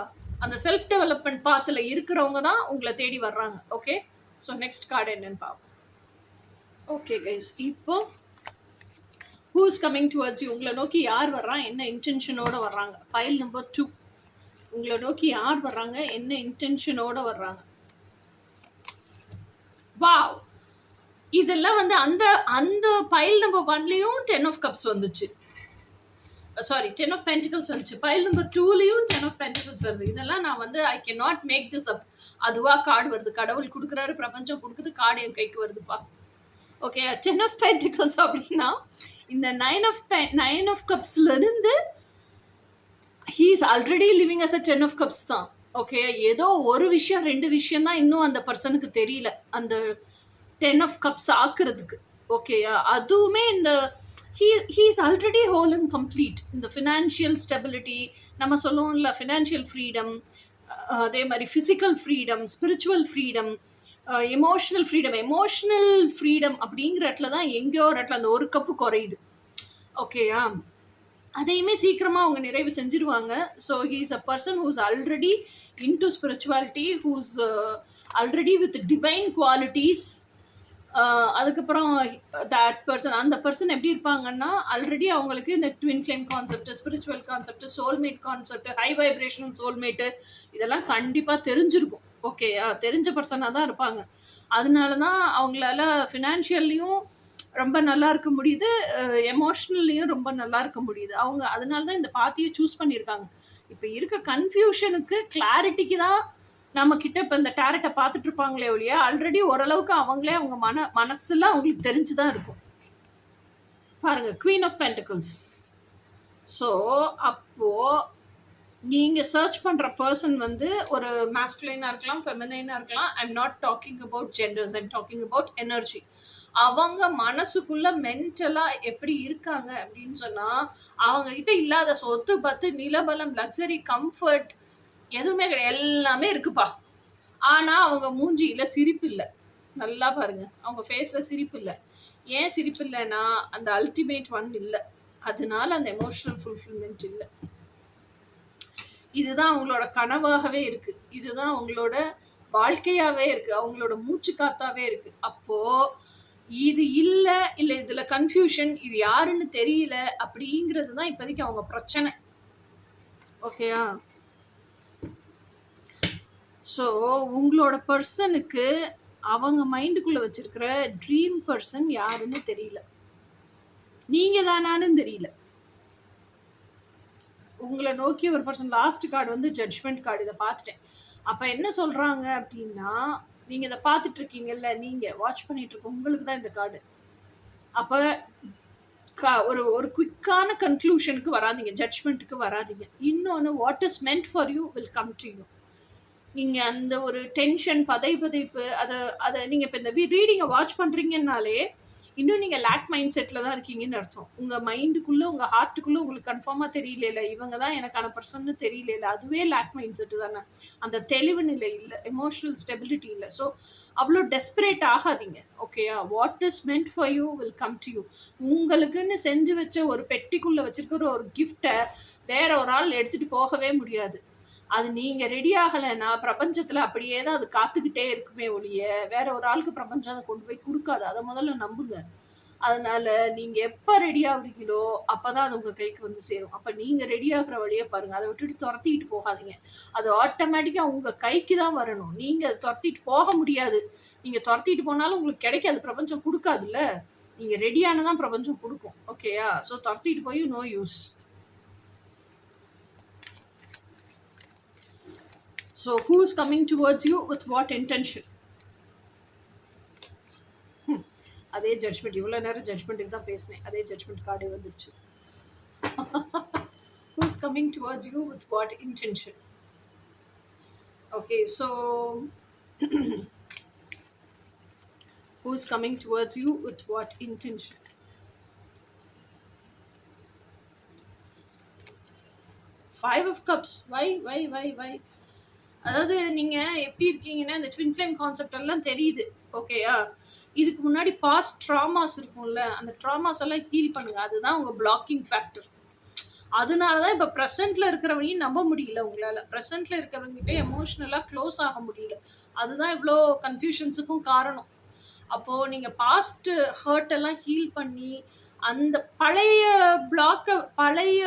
அந்த செல்ஃப் டெவலப்மெண்ட் பாத்தில் இருக்கிறவங்க தான் உங்களை தேடி வர்றாங்க. ஓகே, ஸோ நெக்ஸ்ட் கார்டு என்னன்னு பார்ப்போம். ஓகே கைஸ், இப்போ who is coming towards you, உங்களை நோக்கி யார் வர்றாங்க, என்ன இன்டென்ஷனோட வர்றாங்க? ஃபைல் நம்பர் 2, உங்களை நோக்கி யார் வர்றாங்க, என்ன இன்டென்ஷனோட வர்றாங்க? வாவ், இதெல்லாம் வந்து அந்த அந்த பைல் நம்பர் 1லயும் 10 of cups வந்துச்சு. சாரி, 10 of pentacles வந்துச்சு. பைல் நம்பர் 2லயும் 10 of pentacles வருது. இதெல்லாம் நான் வந்து I can not make this up. அதுவா கார்டு வருது, கடவுள் கொடுக்குறாரு, பிரபஞ்சம் கொடுக்குது, கார்டு என் கைக்கு வருதுப்பா. ஓகே, 10 of pentacles அப்படின்னா இந்த 9 of cupsல இருந்து he is already living as a 10 of cups தான். ஓகே, ஏதோ ஒரு விஷயம் 2 விஷயம் தான் இன்னும் அந்த பர்சனுக்கு தெரியல அந்த 10 of cups ஆக்குறதுக்கு. ஓகேயா? அதுவுமே இந்த he is already whole and complete. இந்த ஃபினான்ஷியல் ஸ்டெபிலிட்டி நம்ம சொல்லுவோம்ல, ஃபினான்ஷியல் ஃப்ரீடம், அதே மாதிரி physical freedom, spiritual freedom, emotional freedom அப்படிங்கிற இடத்துல தான் எங்கேயோ ஒரு இடத்துல அந்த ஒரு கப்பு குறையுது. ஓகேயா? அதையுமே சீக்கிரமாக அவங்க நிறைவு செஞ்சிருவாங்க. So he is a person who's already into spirituality, who's already with divine qualities. அதுக்கப்புறம் அந்த பர்சன் எப்படி இருப்பாங்கன்னா, ஆல்ரெடி அவங்களுக்கு இந்த twin flame concept, spiritual concept, soulmate concept, high vibrational soulmate, இதெல்லாம் கண்டிப்பாக தெரிஞ்சிருக்கும். ஓகே, தெரிஞ்ச பர்சனாக தான் இருப்பாங்க. அதனால தான் அவங்களால ஃபினான்ஷியல்லையும் ரொம்ப நல்லா இருக்க முடியுது, எமோஷ்னல்லையும் ரொம்ப நல்லா இருக்க முடியுது. அவங்க அதனால தான் இந்த பாத்தியை சூஸ் பண்ணியிருக்காங்க. இப்போ இருக்க கன்ஃபியூஷனுக்கு கிளாரிட்டிக்கு தான் நம்ம கிட்ட இப்போ இந்த டேரட்டை பார்த்துட்டு இருப்பாங்களே ஒழிய, ஆல்ரெடி ஓரளவுக்கு அவங்களே அவங்க மனசுல அவங்களுக்கு தெரிஞ்சு தான் இருக்கும். பாருங்க, குவீன் ஆஃப் பென்டிகிள்ஸ். ஸோ அப்போது நீங்கள் சர்ச் பண்ணுற பர்சன் வந்து ஒரு மாஸ்குலைனாக இருக்கலாம், ஃபெமினைனாக இருக்கலாம். I'm not talking about genders, I'm talking about energy. அவங்க மனசுக்குள்ள மென்டலா எப்படி இருக்காங்க அப்படின்னு சொன்னா, அவங்க கிட்ட இல்லாத சொத்து, பத்து, நிலபலம், லக்ஸரி, கம்ஃபர்ட் எதுவுமே கிடையாது. எல்லாமே இருக்குப்பா. ஆனா அவங்க மூஞ்சியில சிரிப்பு இல்ல. நல்லா பாருங்க. அவங்க ஃபேஸ்ல சிரிப்பு இல்ல. ஏன் சிரிப்பு இல்லன்னா, அந்த அல்டிமேட் ஒன் இல்ல. அதனால அந்த எமோஷனல் ஃபுல்ஃபில்மென்ட் இல்ல. இதுதான் அவங்களோட கனவாகவே இருக்கு. இதுதான் அவங்களோட வாழ்க்கையாவே இருக்கு. அவங்களோட மூச்சு காத்தாவே இருக்கு. அப்போ இது இல்ல, இல்ல இதுல கன்ஃபியூஷன், இது யாருன்னு தெரியல அப்படிங்கிறது தான் இப்போதைக்கு அவங்க பிரச்சனை. ஓகேயா? ஸோ உங்களோட பர்சனுக்கு அவங்க மைண்டுக்குள்ள வச்சிருக்கிற ட்ரீம் பர்சன் யாருன்னு தெரியல. நீங்க தானான்னு தெரியல. உங்களை நோக்கி ஒரு பர்சன் லாஸ்ட் கார்டு வந்து ஜட்ஜ்மெண்ட் கார்டு. இதை பார்த்துட்டேன். அப்ப என்ன சொல்றாங்க அப்படின்னா, நீங்க இதை பார்த்துட்டு இருக்கீங்கல்ல, நீங்க வாட்ச் பண்ணிட்டு இருக்க உங்களுக்கு தான் இந்த கார்டு. அப்ப ஒரு ஒரு குயிக்கான கன்க்ளூஷனுக்கு வராதிங்க, ஜட்ஜ்மெண்ட்டுக்கு வராதிங்க. இன்னொன்று, what is meant for you will come to you. நீங்க அந்த ஒரு டென்ஷன், பதைப்பு அதை அதை நீங்க இப்போ இந்த ரீடிங்கை வாட்ச் பண்றீங்கன்னாலே இன்னும் நீங்க லேக் மைண்ட் செட்ல தான் இருக்கீங்கன்னு அர்த்தம். உங்க மைண்டுக்குள்ள, உங்க ஹார்ட்டுக்குள்ள உங்களுக்கு கன்ஃபார்மா தெரியல, இவங்க தான் எனக்கான பர்சன் தெரியல, அதுவே லேக் மைண்ட் செட் தானே. அந்த தெளிவு நிலை இல்லை, எமோஷனல் ஸ்டெபிலிட்டி இல்லை. ஸோ அவ்வளோ டெஸ்பரேட் ஆகாதீங்க. ஓகேயா? What is meant for you will come to you. உங்களுக்குன்னு செஞ்சு வச்ச ஒரு பெட்டிக்குள்ள வச்சிருக்கிற ஒரு கிஃப்டை வேற ஒரு ஆள் எடுத்துட்டு போகவே முடியாது. அது நீங்க ரெடி ஆகலைன்னா பிரபஞ்சத்துல அப்படியே தான் அது காத்துக்கிட்டே இருக்குமே ஒழிய வேற ஒரு ஆளுக்கு பிரபஞ்சம் அதை கொண்டு போய் கொடுக்காது. அதை முதல்ல நம்புங்க. அதனால நீங்க எப்ப ரெடி ஆகுறீங்களோ அப்பதான் அது உங்க கைக்கு வந்து சேரும். அப்ப நீங்க ரெடி ஆகுற வழியை பாருங்க. அதை விட்டுட்டு துரத்திட்டு போகாதீங்க. அது ஆட்டோமேட்டிக்கா உங்க கைக்கு தான் வரணும். நீங்க அதை துரத்திட்டு போக முடியாது. நீங்க துரத்திட்டு போனாலும் உங்களுக்கு கிடைக்காது, பிரபஞ்சம் கொடுக்காதுல்ல. நீங்க ரெடியானதான் பிரபஞ்சம் கொடுக்கும். ஓகேயா? ஸோ துரத்திட்டு போய் no use. So who is coming towards you with what intention? அதே ஜட்ஜ்மெண்ட். இவ்வளோ நேரம் ஜட்ஜ்மெண்ட்டுக்கு தான் பேசினேன். அதே ஜட்ஜ்மெண்ட் கார்டே வந்துருச்சு. Who is coming towards you with what intention? Okay, so who is coming towards you with what intention? Five of Cups. Why? அதாவது நீங்க எப்படி இருக்கீங்கன்னா, இந்த ட்வின் ஃப்ளேம் கான்செப்ட் எல்லாம் தெரியுது. ஓகேயா? இதுக்கு முன்னாடி பாஸ்ட் ட்ராமாஸ் இருக்கும்ல, அந்த ட்ராமாஸ் எல்லாம் ஹீல் பண்ணுங்க. அதுதான் உங்க பிளாக்கிங் ஃபேக்டர். அதனாலதான் இப்ப ப்ரெசென்ட்ல இருக்கிறவனையும் நம்ப முடியல உங்களால. ப்ரெசென்ட்ல இருக்கிறவங்கிட்ட எமோஷனலா க்ளோஸ் ஆக முடியல. அதுதான் இவ்வளோ கன்ஃபியூஷன்ஸுக்கும் காரணம். அப்போ நீங்க பாஸ்ட் ஹர்ட் எல்லாம் ஹீல் பண்ணி அந்த பழைய பிளாக்க, பழைய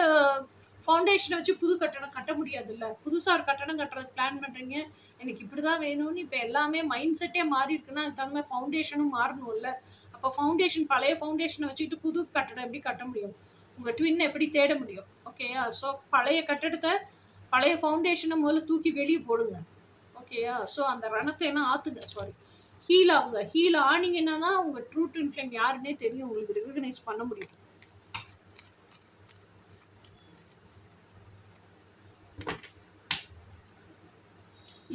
ஃபவுண்டேஷனை வச்சு புது கட்டடம் கட்ட முடியாதுல்ல. புதுசாக ஒரு கட்டடம் கட்டுறதுக்கு பிளான் பண்ணுறீங்க, எனக்கு இப்படி தான் வேணும்னு. இப்போ எல்லாமே மைண்ட் செட்டே மாறி இருக்குன்னா அதுக்கு தகுந்த மாதிரி ஃபவுண்டேஷனும் மாறணும்ல. அப்போ ஃபவுண்டேஷன், பழைய ஃபவுண்டேஷனை வச்சுக்கிட்டு புது கட்டடம் எப்படி கட்ட முடியும்? உங்கள் ட்வின் எப்படி தேட முடியும்? ஓகேயா? ஸோ பழைய கட்டடத்தை, பழைய ஃபவுண்டேஷனை முதல்ல தூக்கி வெளியே போடுங்க. ஓகேயா? ஸோ அந்த ரணத்தை எல்லாம் ஆற்றுங்க. ஹீல் ஆகுங்க. ஹீல் ஆனீங்கன்னா தான் உங்கள் ட்ரூ ட்வின் ஃப்ளேம் யாருன்னே தெரியும், உங்களுக்கு ரெகக்னைஸ் பண்ண முடியும்.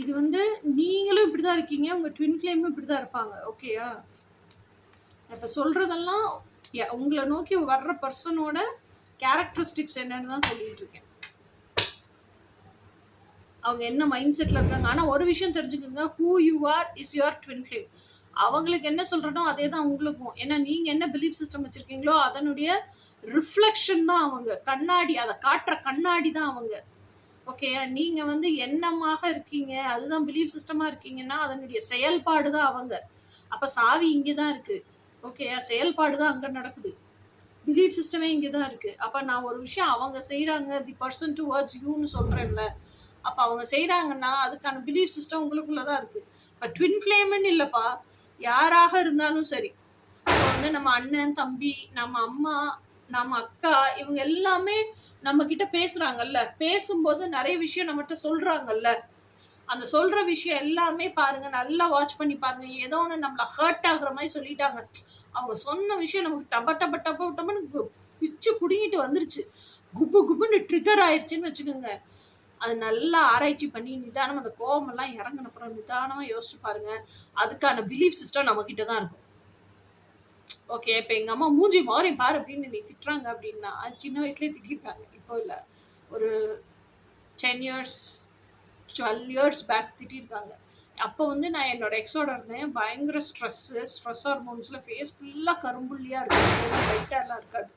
இது வந்து நீங்களும் இப்படிதான் இருக்கீங்க, உங்க ட்வின் ஃப்ளேமும் இப்படிதான் இருப்பாங்க. ஓகேயா? இப்ப சொல்றதெல்லாம் உங்களை நோக்கி வர்ற பர்சனோட கேரக்டரிஸ்டிக்ஸ் என்னன்னு தான் சொல்லிட்டு இருக்கேன். அவங்க என்ன மைண்ட் செட்ல இருக்காங்க. ஆனா ஒரு விஷயம் தெரிஞ்சுக்கோங்க, who you are is your twin flame. அவங்களுக்கு என்ன சொல்றனோ அதே தான் உங்களுக்கும். ஏன்னா நீங்க என்ன பிலீஃப் சிஸ்டம் வச்சிருக்கீங்களோ அதனுடைய ரிஃப்ளெக்ஷன் தான் அவங்க. கண்ணாடி, அதை காட்டுற கண்ணாடி தான் அவங்க. ஓகேயா? நீங்க வந்து எண்ணமாக இருக்கீங்க, அதுதான் பிலீஃப் சிஸ்டமா இருக்கீங்கன்னா அதனுடைய செயல்பாடு தான் அவங்க. அப்ப சாவி இங்கதான் இருக்கு. ஓகேயா? செயல்பாடு தான் அங்க நடக்குது. பிலீஃப் சிஸ்டமே இங்கதான் இருக்கு. அப்ப நான் ஒரு விஷயம் அவங்க செய்யறாங்க, தி பர்சன் டுவர்ட்ஸ் யூன்னு சொல்றேன்ல, அப்ப அவங்க செய்யறாங்கன்னா அதுக்கான பிலீஃப் சிஸ்டம் உங்களுக்குள்ளதான் இருக்கு. இப்ப ட்வின் ஃப்ளேம்னு இல்லப்பா, யாராக இருந்தாலும் சரி. இப்போ வந்து நம்ம அண்ணன், தம்பி, நம்ம அம்மா, நம்ம அக்கா, இவங்க எல்லாமே நம்ம கிட்ட பேசுறாங்கல்ல. பேசும்போது நிறைய விஷயம் நம்மகிட்ட சொல்றாங்கல்ல. அந்த சொல்ற விஷயம் எல்லாமே பாருங்க, நல்லா வாட்ச் பண்ணி பாருங்க. ஏதோ ஒன்று நம்மள ஹர்ட் ஆகுற மாதிரி சொல்லிட்டாங்க. அவங்க சொன்ன விஷயம் நமக்கு டபன்னு பிச்சு குடிங்கிட்டு வந்துருச்சு, குப்பு குப்புன்னு ட்ரிகர் ஆயிடுச்சுன்னு வச்சுக்கோங்க. அது நல்லா ஆராய்ச்சி பண்ணி நிதானம் அந்த கோபம் எல்லாம் இறங்கினப்புறம் நிதானமா யோசிச்சு பாருங்க. அதுக்கான பிலீஃப் சிஸ்டம் நம்ம கிட்ட தான் இருக்கும். ஓகே. இப்ப எங்க அம்மா மூஞ்சி மாறி பாரு அப்படின்னு என்னை திட்டுறாங்க அப்படின்னா, சின்ன வயசுலயே திட்டிருக்காங்க. இப்போ இல்ல. ஒரு 10 இயர்ஸ் 12 இயர்ஸ் பேக் திட்டிருக்காங்க. அப்போ வந்து நான் என்னோட எக்ஸோட இருந்தேன். பயங்கர ஸ்ட்ரெஸ் ஹார்மோன்ஸ்ல ஃபேஸ் ஃபுல்லா கரும்புள்ளியா இருக்கும். ஒயிட் ஹேர்லாம் இருக்காது.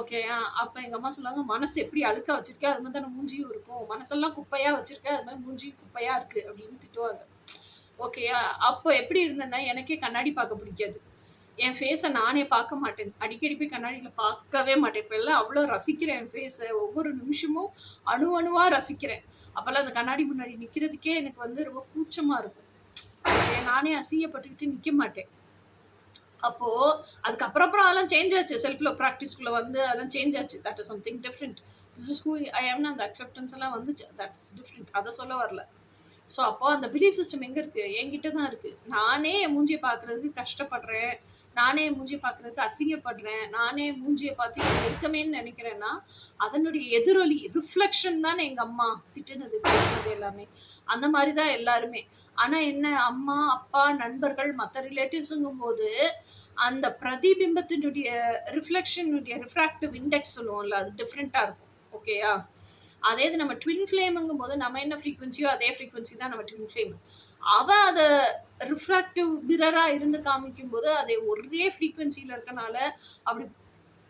ஓகே. அப்ப எங்க அம்மா சொன்னாங்க, "மனசு எப்படி அழுக்கா வச்சிருக்க, அது மாரி தானே மூஞ்சியும் இருக்கும். மனசெல்லாம் குப்பையா வச்சிருக்க, அது மாரி மூஞ்சியும் குப்பையா இருக்கு" அப்படின்னு திட்டுவாங்க. ஓகேயா. அப்போ எப்படி இருந்தேன்னா, எனக்கே கண்ணாடி பார்க்க பிடிக்காது. என் ஃபேஸ நானே பார்க்க மாட்டேன். அடிக்கடி போய் கண்ணாடியில பார்க்கவே மாட்டேன். இப்பல்லாம் அவ்ளோ ரசிக்கிறேன் என் ஃபேஸ. ஒவ்வொரு நிமிஷமும் அணு அணுவா ரசிக்கிறேன். அப்பல்லாம் அந்த கண்ணாடி முன்னாடி நிக்கிறதுக்கே எனக்கு வந்து ரொம்ப கூச்சமா இருக்கும். நானே அசிங்கப்பட்டுக்கிட்டு நிக்க மாட்டேன். அப்போ அதுக்கப்புறம் அப்புறம் அதெல்லாம் சேஞ்ச் ஆச்சு. செல்ஃப் லவ் பிராக்டிஸ்க்குள்ள வந்து அதெல்லாம் சேஞ்ச் ஆச்சு. That is something different. This is who I ஆம்னு அந்த அக்செப்டன்ஸ் எல்லாம் வந்துச்சு. That is different. அத சொல்ல வரல. ஸோ அப்போ அந்த பிலீஃப் சிஸ்டம் எங்க இருக்கு? என்கிட்ட தான் இருக்கு. நானே என் மூஞ்சிய பார்க்குறதுக்கு கஷ்டப்படுறேன். நானே என் மூஞ்சிய பார்க்குறதுக்கு அசிங்கப்படுறேன். நானே மூஞ்சிய பார்த்து இருக்கமேன்னு நினைக்கிறேன்னா, அதனுடைய எதிரொலி ரிஃப்ளெக்ஷன் தானே எங்க அம்மா திட்டுனது, பேசுனது எல்லாமே. அந்த மாரி தான் எல்லாருமே. ஆனா என்ன, அம்மா, அப்பா, நண்பர்கள், மத்த ரிலேட்டிவ்ஸுங்கும்போது, அந்த பிரதிபிம்பத்தினுடைய ரிஃப்ளெக்ஷனுடைய ரிஃப்ராக்டிவ் இண்டெக்ஸ் சொல்லுவோம்ல, அது டிஃப்ரெண்ட்டா இருக்கும். ஓகேயா? அதே இது நம்ம ட்வின் ஃப்ளேம்ங்கும் போது நம்ம என்ன ஃப்ரீக்வன்சியோ அதே ஃப்ரீக்வன்சி தான் நம்ம ட்வின் ஃப்ளேம். அவ அத ரிஃப்ராக்டிவ் மிரரா இருந்து காமிக்கும் போது அதே ஒரே ஃப்ரீக்வன்சில இருக்கனால அப்படி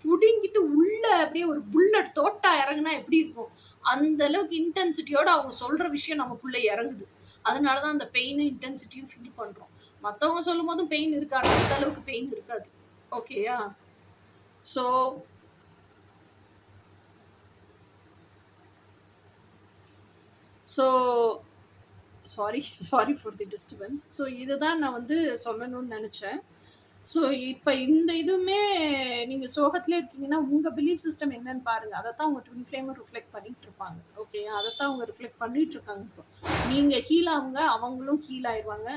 புடுங்கிட்டு உள்ள அப்படியே ஒரு புல்லட் தோட்டா இறங்குனா எப்படி இருக்கும், அந்த அளவுக்கு இன்டென்சிட்டியோட அவங்க சொல்ற விஷயம் நமக்குள்ள இறங்குது. அதனாலதான் அந்த பெயினும் இன்டென்சிட்டியும் ஃபீல் பண்றோம். மத்தவங்க சொல்லும் போதும் பெயின் இருக்காது, அந்த அளவுக்கு பெயின் இருக்காது. ஓகேயா. So so sorry sorry for the disturbance. So இதுதான் நான் வந்து சொல்லணும்னு நினச்சேன். ஸோ இப்போ இந்த இதுவுமே நீங்கள் சோகத்திலே இருக்கீங்கன்னா உங்கள் பிலீஃப் சிஸ்டம் என்னன்னு பாருங்கள். அதை தான் உங்கள் ட்வின் ஃப்ளேமை ரிஃப்ளெக்ட் பண்ணிட்டு இருப்பாங்க. ஓகே, அதை தான் அவங்க ரிஃப்ளெக்ட் பண்ணிட்டு இருக்காங்க. இப்போ நீங்கள் ஹீல் ஆகுங்க, அவங்களும் ஹீல் ஆயிடுவாங்க.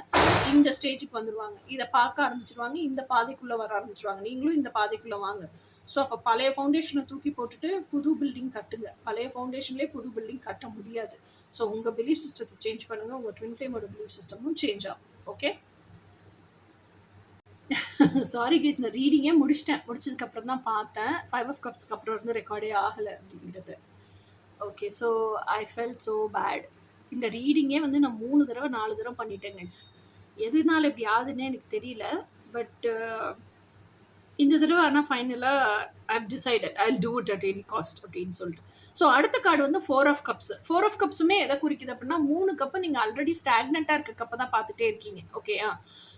இந்த ஸ்டேஜுக்கு வந்துடுவாங்க. இதை பார்க்க ஆரம்பிச்சிருவாங்க. இந்த பாதைக்குள்ளே வர ஆரம்பிச்சிருவாங்க. நீங்களும் இந்த பாதைக்குள்ளே வாங்க. ஸோ அப்போ பழைய ஃபவுண்டேஷனை தூக்கி போட்டுட்டு புது பில்டிங் கட்டுங்க. பழைய ஃபவுண்டேஷன்லேயே புது பில்டிங் கட்ட முடியாது. ஸோ உங்கள் பிலீஃப் சிஸ்டத்தை சேஞ்ச் பண்ணுங்கள். உங்கள் ட்வின் ஃப்ளேமோட பிலீஃப் சிஸ்டமும் சேஞ்ச் ஆகும். ஓகே. சாரி கைஸ், நான் ரீடிங்கே முடிச்சிட்டேன். முடிச்சதுக்கப்புறம் தான் பார்த்தேன் 5 ஆஃப் கப்ஸ்க்கு அப்புறம் இருந்து ரெக்கார்டே ஆகலை அப்படிங்கிறது. Okay. So I felt so bad. இந்த ரீடிங்கே வந்து நான் 3 தடவை 4 தடவை பண்ணிட்டேன் கைஸ். எதனால இப்படி ஆகுதுன்னே எனக்கு தெரியல. பட் இந்த தடவை ஆனால் ஃபைனலாக I've decided Jal do it at any cost அப்படின்னு சொல்லிட்டு. ஸோ அடுத்த கார்டு வந்து 4 ஆஃப் கப்ஸ். 4 ஆஃப் கப்ஸுமே எதை குறிக்குது அப்படின்னா 3 கப்பு நீங்கள் ஆல்ரெடி ஸ்டாக்னண்ட்டாக இருக்க கப்பை தான் பார்த்துட்டே இருக்கீங்க. ஓகேயா.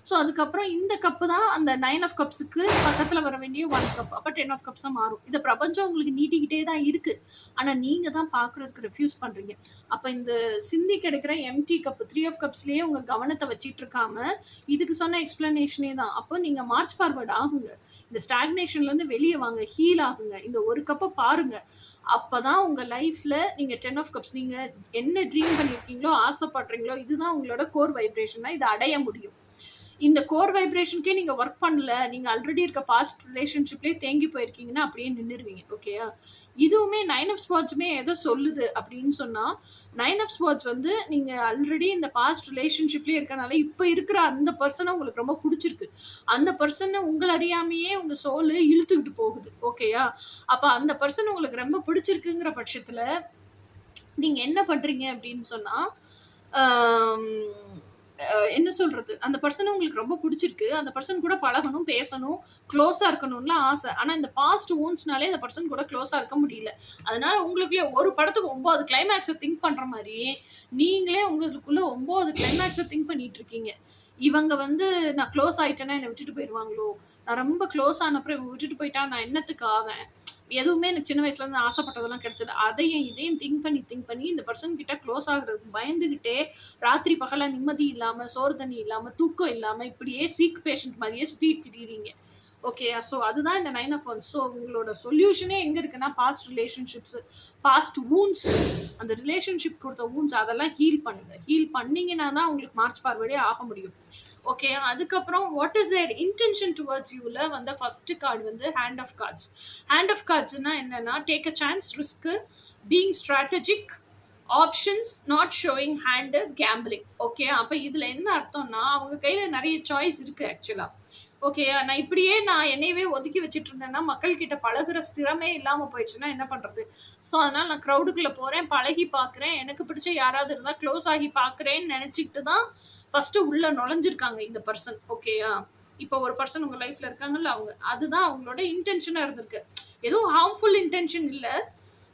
ஸோ அதுக்கப்புறம் இந்த கப்பு தான் அந்த 9 ஆஃப் கப்ஸுக்கு பக்கத்தில் வர வேண்டிய 1 கப். அப்போ 10 ஆஃப் கப்ஸாக மாறும். இந்த பிரபஞ்சம் உங்களுக்கு நீட்டிக்கிட்டே தான் இருக்குது. ஆனால் நீங்கள் தான் பார்க்குறதுக்கு ரெஃப்யூஸ் பண்ணுறீங்க. அப்போ இந்த சிந்தி கிடைக்கிற எம்டி கப்பு 3 ஆஃப் கப்ஸ்லேயே உங்கள் கவனத்தை வச்சிட்டு இருக்காம இதுக்கு சொன்ன எக்ஸ்பிளனேஷனே தான். அப்போ நீங்கள் மார்ச் ஃபார்வர்ட் ஆகுங்க. இந்த ஸ்டாக்னேஷன்லேருந்து வெளியே வாங்க, ஹீல் ஆகுங்க. இந்த ஒரு கப்பை பாருங்க. அப்பதான் உங்க லைஃப்ல நீங்க 10 ஆஃப் கப்ஸ் நீங்க என்ன ட்ரீம் பண்ணியிருக்கீங்களோ, ஆசைப்படுறீங்களோ, இதுதான் உங்களோட கோர் வைப்ரேஷனா இதை அடைய முடியும். இந்த கோர் வைப்ரேஷனுக்கே நீங்க ஒர்க் பண்ணல, நீங்க ஆல்ரெடி இருக்க பாஸ்ட் ரிலேஷன்ஷிப்லேயே தேங்கி போயிருக்கீங்கன்னா அப்படியே நின்றுடுவீங்க. ஓகேயா. இதுவுமே 9 ஆஃப் ஸ்வாட்ஸுமே எதை சொல்லுது அப்படின்னு சொன்னா, 9 ஆஃப் ஸ்வாட்ஸ் வந்து நீங்க ஆல்ரெடி இந்த பாஸ்ட் ரிலேஷன்ஷிப்லேயே இருக்கனால இப்போ இருக்கிற அந்த பர்சனை உங்களுக்கு ரொம்ப பிடிச்சிருக்கு. அந்த பர்சனை உங்களை அறியாமையே உங்க சோலு இழுத்துக்கிட்டு போகுது. ஓகேயா. அப்ப அந்த பர்சன் உங்களுக்கு ரொம்ப பிடிச்சிருக்குங்கிற பட்சத்துல நீங்க என்ன பண்றீங்க அப்படின்னு சொன்னா, என்ன சொல்றது, அந்த பர்சனை உங்களுக்கு ரொம்ப பிடிச்சிருக்கு. அந்த பர்சன் கூட பழகணும், பேசணும், க்ளோஸா இருக்கணும்லாம் ஆசை. ஆனா இந்த பாஸ்ட் வூண்ட்ஸ்னாலே அந்த பர்சன் கூட க்ளோஸா இருக்க முடியல. அதனால உங்களுக்குள்ளே ஒரு படத்துக்கு 9 கிளைமேக்ஸை திங்க் பண்ற மாதிரி நீங்களே உங்களுக்குள்ள 9 கிளைமேக்ஸை திங்க் பண்ணிட்டு இருக்கீங்க. இவங்க வந்து நான் க்ளோஸ் ஆயிட்டேன்னா என்னை விட்டுட்டு போயிடுவாங்களோ, நான் ரொம்ப க்ளோஸ் ஆன அப்புறம் இவங்க விட்டுட்டு போயிட்டா நான் என்னத்துக்கு ஆவேன், எதுவுமே எனக்கு சின்ன வயசுல இருந்து ஆசைப்பட்டதெல்லாம் கிடைச்சது. அதையும் இதையும் திங்க் பண்ணி இந்த பர்சன் கிட்ட க்ளோஸ் ஆகுறதுக்கு பயந்துகிட்டே ராத்திரி பகலா நிம்மதி இல்லாம, சோறு தண்ணி இல்லாம, தூக்கம் இல்லாம இப்படியே சீக் பேஷண்ட் மாதிரியே சுத்திட்டு திரியுறீங்க. ஓகே. ஸோ அதுதான் இந்த 9 ஆஃப் ஒன்ஸ். ஸோ உங்களோட சொல்யூஷனே எங்கே இருக்குன்னா பாஸ்ட் ரிலேஷன்ஷிப்ஸ், பாஸ்ட் வூண்ட்ஸ், அந்த ரிலேஷன்ஷிப் கொடுத்த வூண்ட்ஸ் அதெல்லாம் ஹீல் பண்ணுங்க. ஹீல் பண்ணீங்கன்னா தான் உங்களுக்கு மார்ச் ஃபார்வர்டே ஆக முடியும். ஓகே. அதுக்கப்புறம் what is their intention towards யூல வந்து ஃபர்ஸ்ட் கார்டு வந்து hand of cards. Hand of கார்ட்ஸ்னா என்னன்னா take a chance, risk, being strategic, options, not showing hand, gambling. Okay. அப்போ இதில் என்ன அர்த்தம்னா அவங்க கையில் நிறைய சாய்ஸ் இருக்குது ஆக்சுவலாக. ஓகேயா? நான் இப்படியே நான் என்னையவே ஒதுக்கி வச்சுட்டு இருந்தேன்னா, மக்கள் கிட்ட பழகுற திறமே இல்லாம போயிடுச்சுன்னா என்ன பண்றது? ஸோ, அதனால நான் க்ரவுடுக்குள்ள போறேன், பழகி பார்க்குறேன். எனக்கு பிடிச்ச யாராவது இருந்தா க்ளோஸ் ஆகி பார்க்குறேன்னு நெனச்சுக்கிட்டு தான் ஃபர்ஸ்ட்டு உள்ள நுழைஞ்சிருக்காங்க இந்த பெர்சன். ஓகேயா? இப்போ ஒரு பெர்சன் உங்க லைஃப்ல இருக்காங்கல்ல அவங்க. அதுதான் அவங்களோட இன்டென்ஷனா இருந்திருக்கு. எதுவும் ஹார்ம்ஃபுல் இன்டென்ஷன் இல்ல.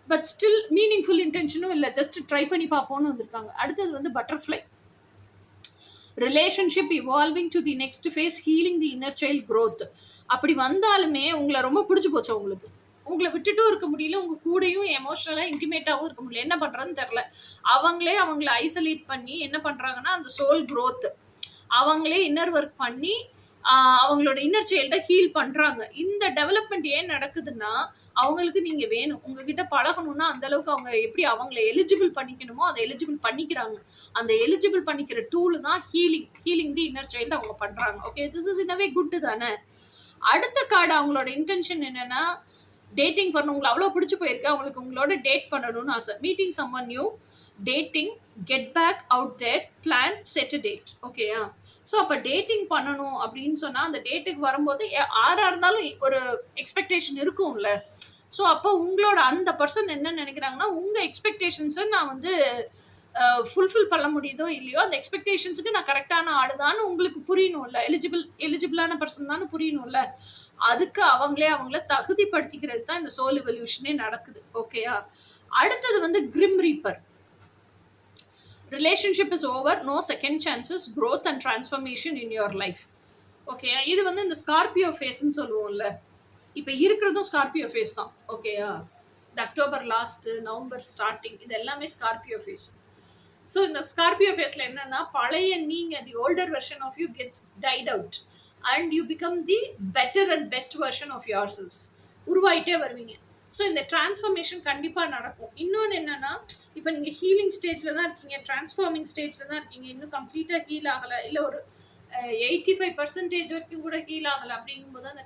பட் ஸ்டில் மீனிங்ஃபுல் இன்டென்ஷனும் இல்ல. ஜஸ்ட் ட்ரை பண்ணி பார்ப்போம்னு வந்திருக்காங்க. அடுத்தது வந்து butterfly. Relationship evolving to the next phase healing the inner child growth. அப்படி வந்தாலுமே உங்களை ரொம்ப பிடிச்சி போச்சு உங்களுக்கு. உங்களை விட்டுட்டும் இருக்க முடியல, உங்க கூடயும் எமோஷனலா இன்டிமேட்டாவும் இருக்க முடியல. என்ன பண்றதுன்னு தெரியல. அவங்கள ஐசோலேட் பண்ணி என்ன பண்றாங்கன்னா அந்த சோல் growth அவங்களே இன்னர் ஒர்க் பண்ணி அவங்களோட இன்னர் சைல்டை ஹீல் பண்றாங்க. இந்த டெவலப்மெண்ட் ஏன் நடக்குதுன்னா அவங்களுக்கு நீங்க வேணும். உங்ககிட்ட பழகணும்னா அந்த அளவுக்கு அவங்க எப்படி அவங்கள எலிஜிபிள் பண்ணிக்கணுமோ அதை எலிஜிபிள் பண்ணிக்கிறாங்க. அந்த எலிஜிபிள் பண்ணிக்கிற டூல் தான் ஹீலிங் தி இன்னர் சைல்டு அவங்க பண்றாங்க. Okay, this is in a way good தானே. அடுத்த கார்டு அவங்களோட இன்டென்ஷன் என்னன்னா டேட்டிங் பண்ண உங்களுக்கு அவ்வளோ பிடிச்சி போயிருக்கு, அவங்களுக்கு உங்களோட டேட் பண்ணணும்னு ஆசை. Meeting someone new, dating, get back out there, plan, set date. ஓகேயா? ஸோ அப்போ டேட்டிங் பண்ணணும் அப்படின்னு சொன்னால் அந்த டேட்டுக்கு வரும்போது யாராக இருந்தாலும் ஒரு எக்ஸ்பெக்டேஷன் இருக்கும்ல. ஸோ அப்போ உங்களோட அந்த பர்சன் என்ன நினைக்கிறாங்கன்னா உங்கள் எக்ஸ்பெக்டேஷன்ஸை நான் வந்து ஃபுல்ஃபில் பண்ண முடியுதோ இல்லையோ அந்த எக்ஸ்பெக்டேஷன்ஸுக்கு நான் கரெக்டான ஆளுதான்னு உங்களுக்கு புரியணும்ல. எலிஜிபிளான பர்சன் தானே புரியணும்ல. அதுக்கு அவங்கள தகுதிப்படுத்திக்கிறது தான் இந்த சோல் எவல்யூஷனே நடக்குது. ஓகேயா? அடுத்தது வந்து grim reaper. Relationship is over, no second chances, growth and transformation in your life. ஓகேயா? இது வந்து இந்த ஸ்கார்பியோ ஃபேஸ்ன்னு சொல்லுவோம்ல. இப்போ இருக்கிறதும் ஸ்கார்பியோ ஃபேஸ் தான். ஓகேயா? இந்த அக்டோபர் லாஸ்ட், நவம்பர் ஸ்டார்டிங் இது எல்லாமே ஸ்கார்பியோ ஃபேஸ். ஸோ இந்த ஸ்கார்பியோ ஃபேஸில் என்னன்னா பழைய நீங்கள் the older version of you gets died out and you become the better and best version of your self. உருவாயிட்டே வருவீங்க. ஸோ இந்த டிரான்ஸ்ஃபர்மேஷன் கண்டிப்பாக நடக்கும். இன்னொன்று என்னன்னா இப்போ நீங்கள் ஹீலிங் ஸ்டேஜில் தான் இருக்கீங்க, டிரான்ஸ்ஃபார்மிங் ஸ்டேஜில் தான் இருக்கீங்க, இன்னும் கம்ப்ளீட்டாக ஹீல் ஆகலை, இல்லை ஒரு 85% வரைக்கும் கூட ஹீல் ஆகலை. அப்படிங்கும்போது அந்த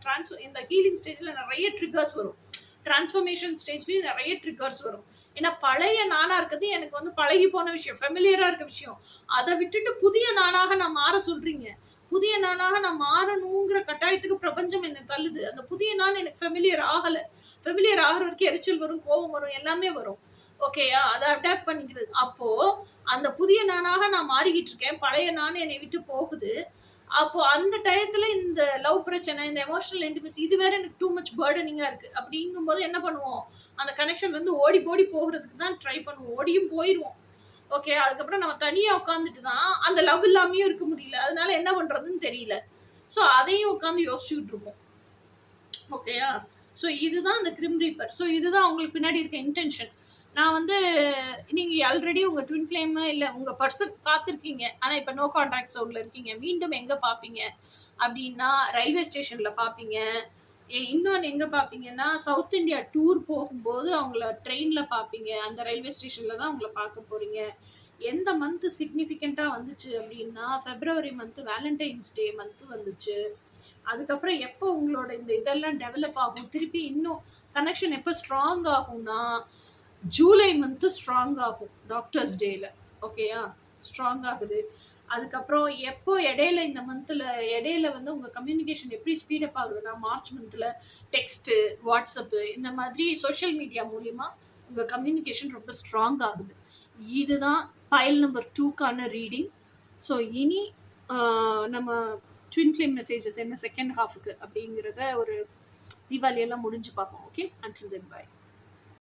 இந்த ஹீலிங் ஸ்டேஜில் நிறைய ட்ரிகர்ஸ் வரும். டிரான்ஸ்ஃபர்மேஷன் ஸ்டேஜ்லேயும் நிறைய ட்ரிகர்ஸ் வரும். ஏன்னா பழைய நானா இருக்கிறது எனக்கு வந்து பழகி போன விஷயம், ஃபெமிலியராக இருக்க விஷயம். அதை விட்டுட்டு புதிய நானாக நான் மாற சொல்றீங்க. புதிய நானாக நான் மாறணுங்கிற கட்டாயத்துக்கு பிரபஞ்சம் என்ன தள்ளுது. அந்த புதிய நான் எனக்கு ஃபெமிலியர் ஆகலை. ஃபெமிலியர் ஆகிற வரைக்கும் எரிச்சல் வரும், கோபம் வரும், எல்லாமே வரும். ஓகேயா? அதை அடாப்ட் பண்ணிக்கிறது. அப்போ அந்த புதிய நானாக நான் மாறிக்கிட்டு இருக்கேன், பழைய நான் என்னை விட்டு போகுது. அப்போ அந்த டயத்துல இந்த லவ் பிரச்சனை, இந்த எமோஷனல் இன்டிமெசி இது வேற எனக்கு டூ மச் பர்டனிங்கா இருக்கு. அப்படிங்கும்போது என்ன பண்ணுவோம், அந்த கனெக்ஷன்ல இருந்து ஓடி போகிறதுக்கு தான் ட்ரை பண்ணுவோம். ஓடியும் போயிடுவோம். ஓகே, அதுக்கப்புறம் நம்ம தனியா உட்காந்துட்டு தான் அந்த லவ் இல்லாமையும் இருக்க முடியல. அதனால என்ன பண்றதுன்னு தெரியல. ஸோ அதையும் உட்காந்து யோசிச்சுக்கிட்டு இருப்போம். ஓகேயா? ஸோ இதுதான் அந்த கிரிம் ரீப்பர். ஸோ இதுதான் உங்களுக்கு பின்னாடி இருக்க இன்டென்ஷன். நான் வந்து நீங்கள் ஆல்ரெடி உங்கள் ட்வின் ஃப்ளேம் இல்லை உங்கள் பர்சன் பார்த்துருக்கீங்க, ஆனால் இப்போ நோ கான்டாக்ட் ஜோனில் இருக்கீங்க. மீண்டும் எங்கே பார்ப்பீங்க அப்படின்னா ரயில்வே ஸ்டேஷனில் பார்ப்பீங்க. இன்னொன்று எங்கே பார்ப்பீங்கன்னா சவுத் இந்தியா டூர் போகும்போது அவங்கள ட்ரெயினில் பார்ப்பீங்க. அந்த ரயில்வே ஸ்டேஷனில் தான் அவங்கள பார்க்க போகிறீங்க. எந்த மந்த்து சிக்னிஃபிகண்ட்டாக வந்துச்சு அப்படின்னா ஃபெப்ரவரி மந்த்து, வேலண்டைன்ஸ் டே மந்த்து வந்துச்சு. அதுக்கப்புறம் எப்போ உங்களோட இந்த இதெல்லாம் டெவலப் ஆகும், திருப்பி இன்னும் கனெக்ஷன் எப்போ ஸ்ட்ராங் ஆகும்னா ஜூலை மந்த்து ஸ்ட்ராங் ஆகும் டாக்டர்ஸ் டேல. ஓகேயா? ஸ்ட்ராங் ஆகுது. அதுக்கப்புறம் எப்போ இடையில இந்த மந்த்தில் இடையில வந்து உங்கள் கம்யூனிகேஷன் எப்படி ஸ்பீடப் ஆகுதுன்னா மார்ச் மந்த்தில் டெக்ஸ்ட்டு, வாட்ஸ்அப்பு இந்த மாதிரி சோஷியல் மீடியா மூலிமா உங்கள் கம்யூனிகேஷன் ரொம்ப ஸ்ட்ராங் ஆகுது. இதுதான் பைல் நம்பர் 2க்கான ரீடிங். ஸோ இனி நம்ம ட்வின் ஃப்ளேம் மெசேஜஸ் என்ன செகண்ட் ஹாஃபுக்கு அப்படிங்கிறத ஒரு தீபாவளியெல்லாம் முடிஞ்சு பார்ப்போம். Okay, until then by.